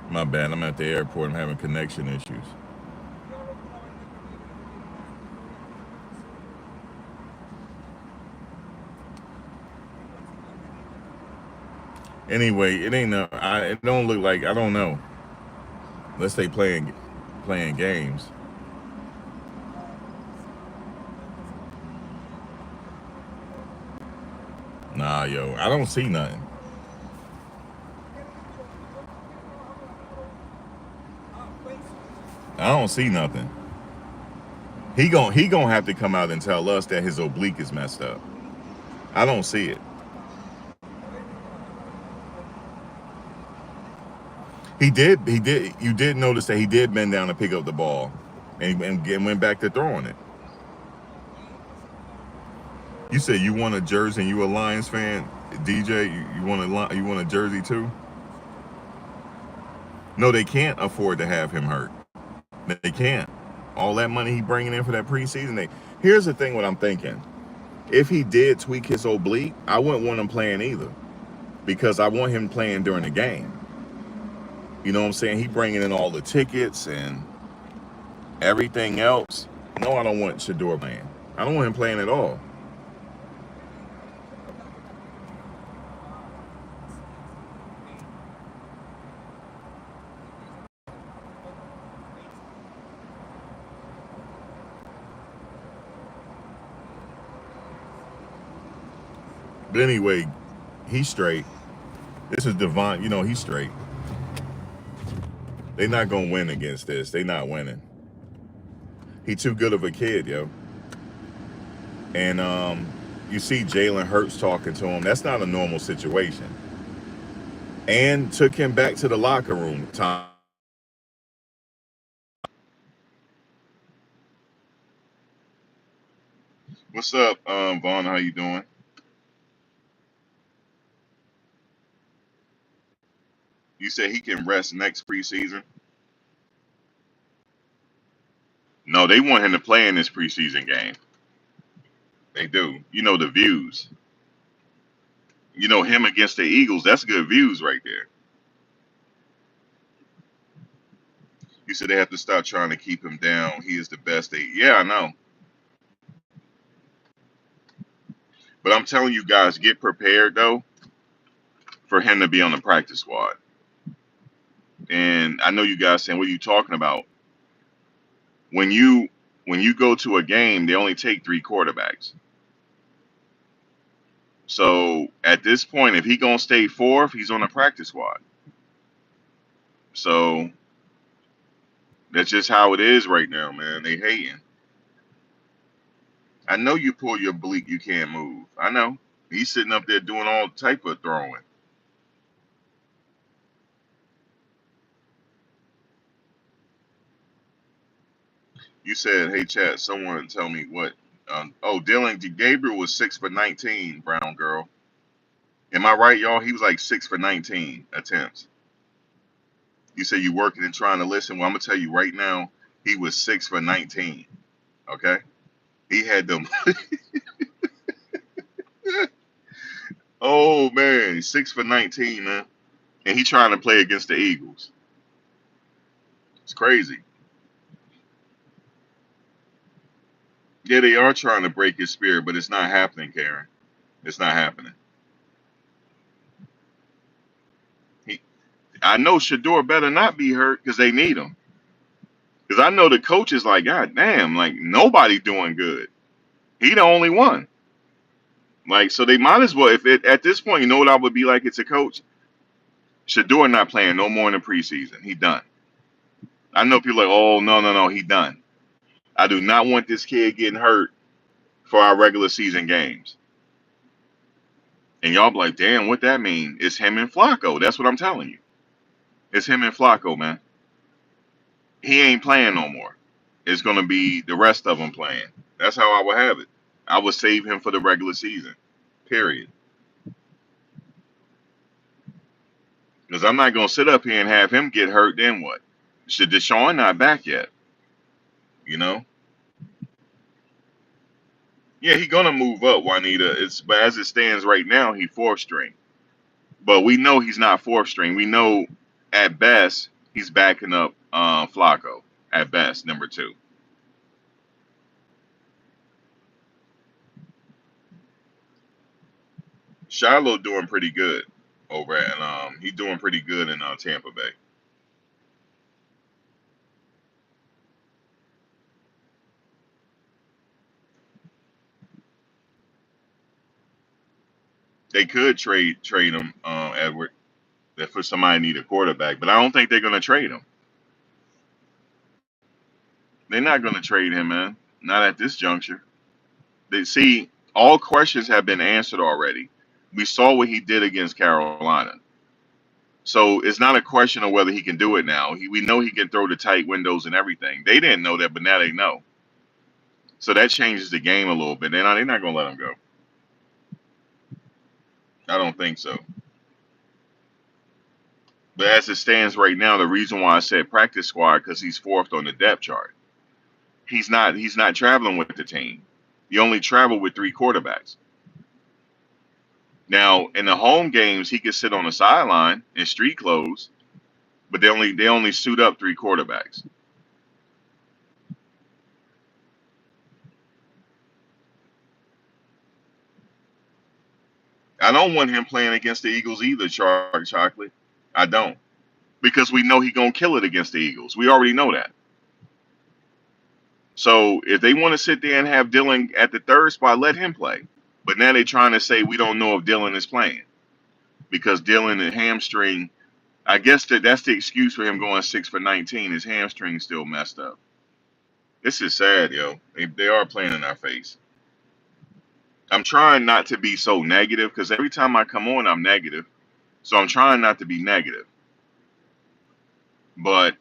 My bad. I'm at the airport. I'm having connection issues. Anyway, it ain't no. It don't look like. I don't know. Unless they playing games. Nah, yo, I don't see nothing. I don't see nothing. He gonna have to come out and tell us that his oblique is messed up. I don't see it. He did. You did notice that he did bend down to pick up the ball, and went back to throwing it. You said you want a jersey and you a Lions fan, DJ. You want a jersey too? No, they can't afford to have him hurt. They can't. All that money he bringing in for that preseason. Here's the thing. What I'm thinking. If he did tweak his oblique, I wouldn't want him playing either, because I want him playing during the game. You know what I'm saying? He bringing in all the tickets and everything else. No, I don't want Shedeur playing. I don't want him playing at all. But anyway, he's straight. This is Devon. You know, he's straight. They're not gonna win against this. They not winning. He too good of a kid, yo. And you see Jalen Hurts talking to him. That's not a normal situation. And took him back to the locker room. Tom, what's up, Vaughn? How you doing? You said he can rest next preseason. No, they want him to play in this preseason game. They do. You know the views. You know, him against the Eagles, that's good views right there. You said they have to stop trying to keep him down. He is the best. Yeah, I know. But I'm telling you guys, get prepared though for him to be on the practice squad. And I know you guys saying, what are you talking about? When you go to a game, they only take 3 quarterbacks. So at this point, if he gonna stay 4th, he's on the practice squad. So that's just how it is right now, man. They hating. I know you pull your oblique, you can't move. I know. He's sitting up there doing all type of throwing. You said, hey, chat, someone tell me what. Oh, Dylan Gabriel was 6 for 19, brown girl. Am I right, y'all? He was like 6 for 19 attempts. You say you working and trying to listen. Well, I'm going to tell you right now, he was 6 for 19. Okay? He had them. Oh, man. 6 for 19, man. And he trying to play against the Eagles. It's crazy. Yeah, they are trying to break his spirit, but it's not happening, Karen. It's not happening. I know Shedeur better not be hurt because they need him. Because I know the coach is like, God damn, like nobody doing good. He the only one. Like, so they might as well, if it, at this point, you know what I would be like, it's a coach? Shedeur not playing no more in the preseason. He done. I know people like, oh, no, he done. I do not want this kid getting hurt for our regular season games. And y'all be like, damn, what that mean? It's him and Flacco. That's what I'm telling you. It's him and Flacco, man. He ain't playing no more. It's going to be the rest of them playing. That's how I would have it. I would save him for the regular season, period. Because I'm not going to sit up here and have him get hurt, then what? Should Deshaun not back yet? You know? Yeah, he going to move up, Juanita. But as it stands right now, he 4th string. But we know he's not 4th string. We know at best he's backing up Flacco. At best, number 2. Shiloh doing pretty good over at he's doing pretty good in Tampa Bay. They could trade him, Edward, if for somebody need a quarterback, but I don't think they're gonna trade him. They're not gonna trade him, man. Not at this juncture. They see all questions have been answered already. We saw what he did against Carolina. So it's not a question of whether he can do it now. We know he can throw the tight windows and everything. They didn't know that, but now they know. So that changes the game a little bit. They're not gonna let him go. I don't think so. But as it stands right now, the reason why I said practice squad because he's 4th on the depth chart. He's not traveling with the team. He only traveled with 3 quarterbacks. Now in the home games, he could sit on the sideline in street clothes, but they only suit up 3 quarterbacks. I don't want him playing against the Eagles either, Chocolate. I don't. Because we know he's going to kill it against the Eagles. We already know that. So if they want to sit there and have Dylan at the 3rd spot, let him play. But now they're trying to say we don't know if Dylan is playing. Because Dylan and hamstring, I guess that's the excuse for him going 6 for 19. His hamstring still messed up. This is sad, yo. They are playing in our face. I'm trying not to be so negative because every time I come on, I'm negative. So I'm trying not to be negative. But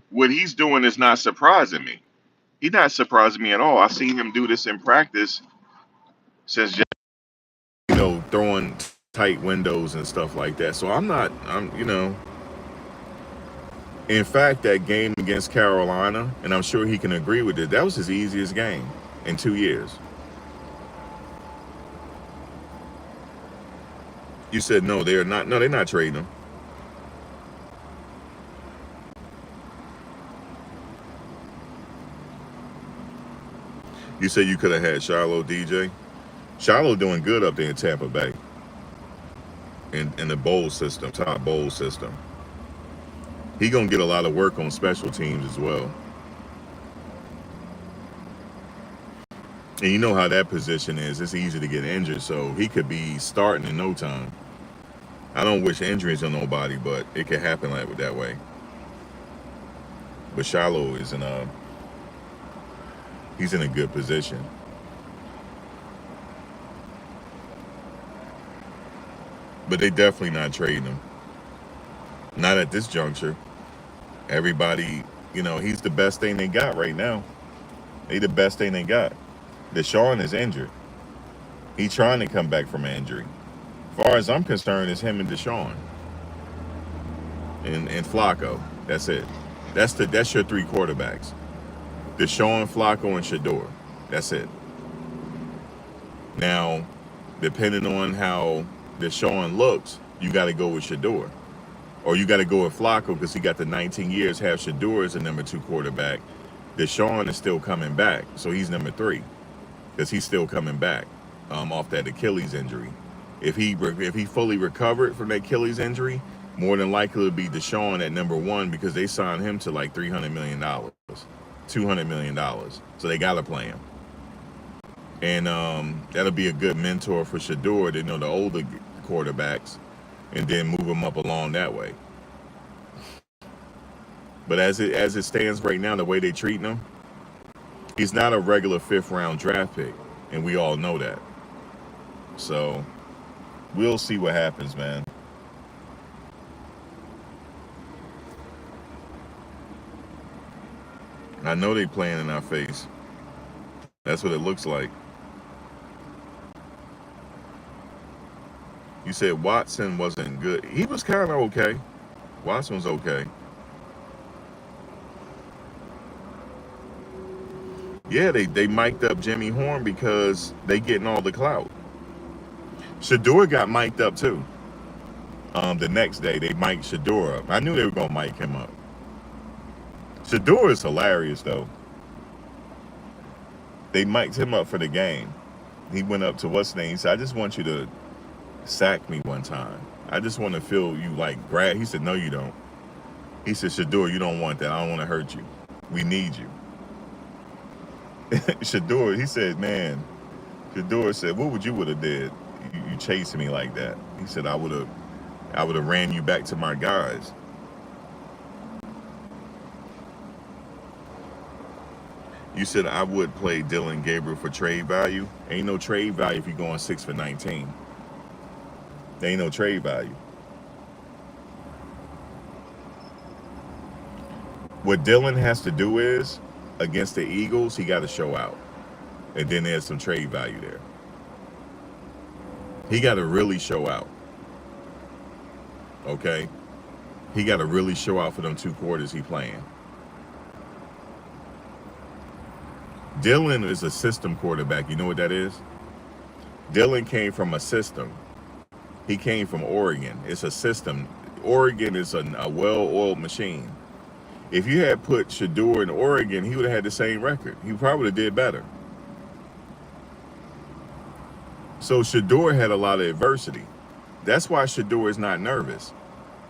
what he's doing is not surprising me. He's not surprising me at all. I've seen him do this in practice since, throwing tight windows and stuff like that. So in fact, that game against Carolina, and I'm sure he can agree with it, that was his easiest game in 2 years. You said no, they're not. No, they're not trading him. You said you could have had Shiloh DJ. Shiloh doing good up there in Tampa Bay in the bowl system, top bowl system. He gonna get a lot of work on special teams as well. And you know how that position is. It's easy to get injured, so he could be starting in no time. I don't wish injuries on nobody, but it could happen that way. But Shiloh is he's in a good position. But they definitely not trading him. Not at this juncture. Everybody, he's the best thing they got right now. They the best thing they got. Deshaun is injured. He's trying to come back from an injury. As far as I'm concerned, it's him and Deshaun. And Flacco. That's it. That's your three quarterbacks. Deshaun, Flacco, and Shedeur. That's it. Now, depending on how Deshaun looks, you got to go with Shedeur. Or you got to go with Flacco because he got the 19 years, have Shedeur as the number 2 quarterback. Deshaun is still coming back, so he's number 3 because he's still coming back off that Achilles injury. If he fully recovered from that Achilles injury, more than likely it'll be Deshaun at number 1 because they signed him to like $300 million, $200 million. So they got to play him. And that'll be a good mentor for Shedeur to know the older quarterbacks and then move them up along that way. But as it stands right now, the way they treating him, he's not a regular 5th round draft pick, and we all know that. So we'll see what happens, man. I know they playing in our face. That's what it looks like. You said Watson wasn't good. He was kind of okay. Watson was okay. Yeah, they mic'd up Jimmy Horn because they getting all the clout. Shedeur got mic'd up too. The next day they mic'd Shedeur up. I knew they were gonna mic him up. Shedeur is hilarious though. They mic'd him up for the game. He went up to what's name. He said, "I just want you to sack me one time. I just want to feel you like grab." He said, "No, you don't." He said, "Shedeur, you don't want that. I don't want to hurt you. We need you." Shedeur, he said, "Man," Shedeur said, "What would you have did? You chasing me like that?" He said, I would have ran you back to my guys." You said I would play Dylan Gabriel for trade value. Ain't no trade value if you're going 6 for 19. There ain't no trade value. What Dylan has to do is, against the Eagles, he got to show out. And then there's some trade value there. He got to really show out. Okay? He got to really show out for them 2 quarters he playing. Dylan is a system quarterback. You know what that is? Dylan came from a system. He came from Oregon. It's a system. Oregon is a well-oiled machine. If you had put Shedeur in Oregon, he would have had the same record. He probably would have did better. So Shedeur had a lot of adversity. That's why Shedeur is not nervous.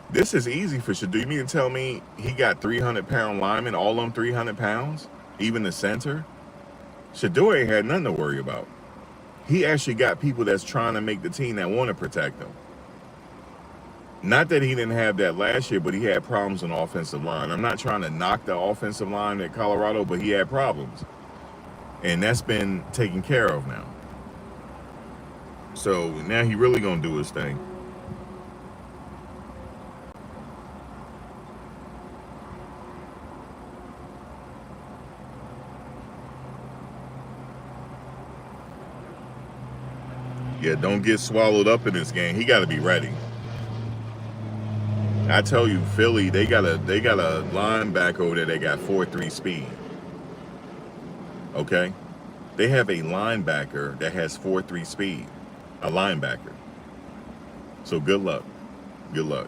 This is easy for Shedeur. You mean to tell me he got 300-pound linemen, all of them 300 pounds? Even the center? Shedeur ain't had nothing to worry about. He actually got people that's trying to make the team that want to protect him. Not that he didn't have that last year, but he had problems on the offensive line. I'm not trying to knock the offensive line at Colorado, but he had problems. And that's been taken care of now. So now he really gonna do his thing. Yeah, don't get swallowed up in this game. He got to be ready. I tell you, Philly, they got a linebacker over there. They got 4.3 speed. Okay, they have a linebacker that has 4.3 speed. A linebacker. So good luck. Good luck.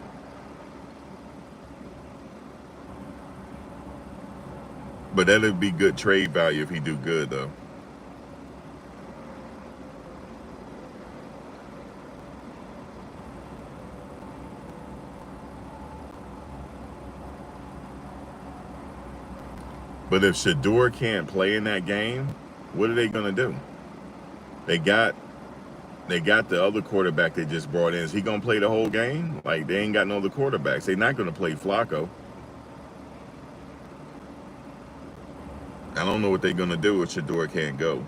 But that'd be good trade value if he do good though. But if Shedeur can't play in that game, what are they gonna do? They got the other quarterback they just brought in. Is he gonna play the whole game? Like they ain't got no other quarterbacks. They're not gonna play Flacco. I don't know what they're gonna do if Shedeur can't go.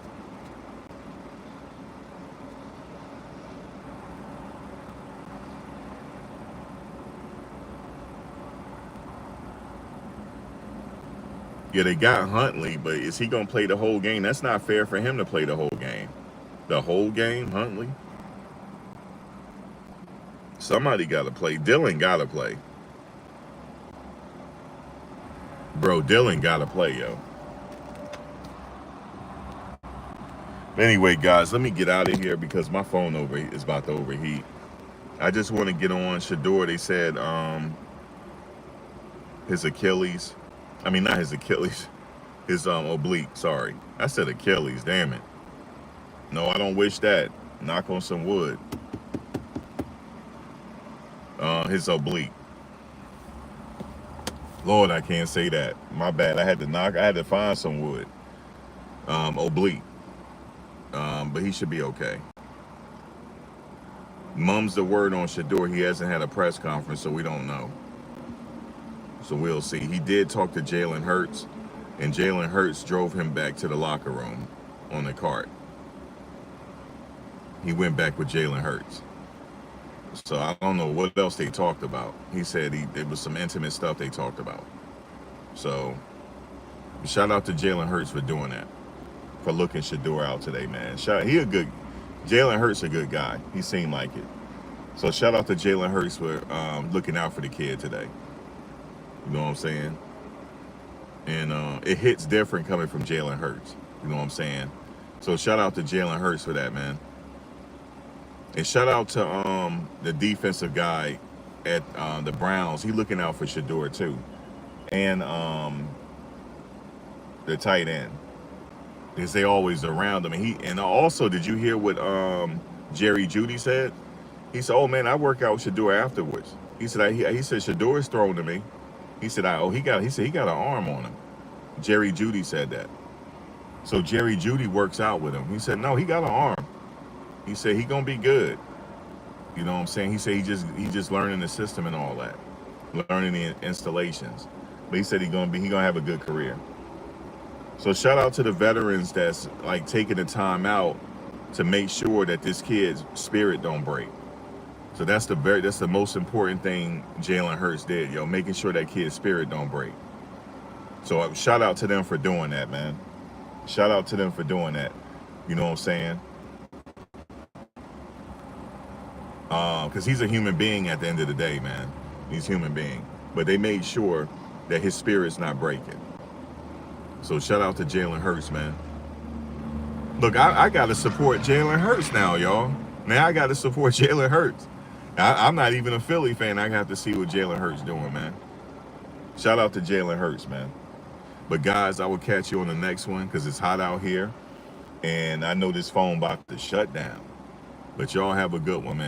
Yeah, they got Huntley, but is he gonna play the whole game? That's not fair for him to play the whole game. The whole game, Huntley. Somebody gotta play. Dylan gotta play. Bro, Dylan gotta play, yo. Anyway, guys, let me get out of here because my phone is about to overheat. I just want to get on Shedeur. They said his Achilles. I mean, not his Achilles. His oblique. Sorry, I said Achilles. Damn it. No, I don't wish that. Knock on some wood. His oblique. Lord, I can't say that. My bad. I had to find some wood. Oblique. But he should be okay. Mum's the word on Shedeur. He hasn't had a press conference, so we don't know. So we'll see. He did talk to Jalen Hurts, and Jalen Hurts drove him back to the locker room on the cart. He went back with Jalen Hurts. So I don't know what else they talked about. He said there was some intimate stuff they talked about. So shout out to Jalen Hurts for doing that, for looking Shedeur out today, man. Jalen Hurts a good guy. He seemed like it. So shout out to Jalen Hurts for looking out for the kid today. You know what I'm saying? And it hits different coming from Jalen Hurts. You know what I'm saying? So shout out to Jalen Hurts for that, man. And shout out to the defensive guy at the Browns. He looking out for Shedeur too. And the tight end. Because they always around him. And also, did you hear what Jerry Jeudy said? He said, "Oh man, I work out with Shedeur afterwards." He said, "He said Shedeur is thrown to me." He said, he got an arm on him." Jerry Jeudy said that. So Jerry Jeudy works out with him. He said, "No, he got an arm." He said he gonna be good. You know what I'm saying? He said he just learning the system and all that, learning the installations. But he said he gonna have a good career. So shout out to the veterans that's like taking the time out to make sure that this kid's spirit don't break. So that's the most important thing Jalen Hurts did, yo, making sure that kid's spirit don't break. So shout out to them for doing that, man. Shout out to them for doing that. You know what I'm saying? Because he's a human being at the end of the day, man. He's a human being. But they made sure that his spirit's not breaking. So shout out to Jalen Hurts, man. Look, I got to support Jalen Hurts now, y'all. Now I got to support Jalen Hurts. I'm not even a Philly fan. I have to see what Jalen Hurts doing, man. Shout out to Jalen Hurts, man. But guys, I will catch you on the next one because it's hot out here. And I know this phone about to shut down. But y'all have a good one, man.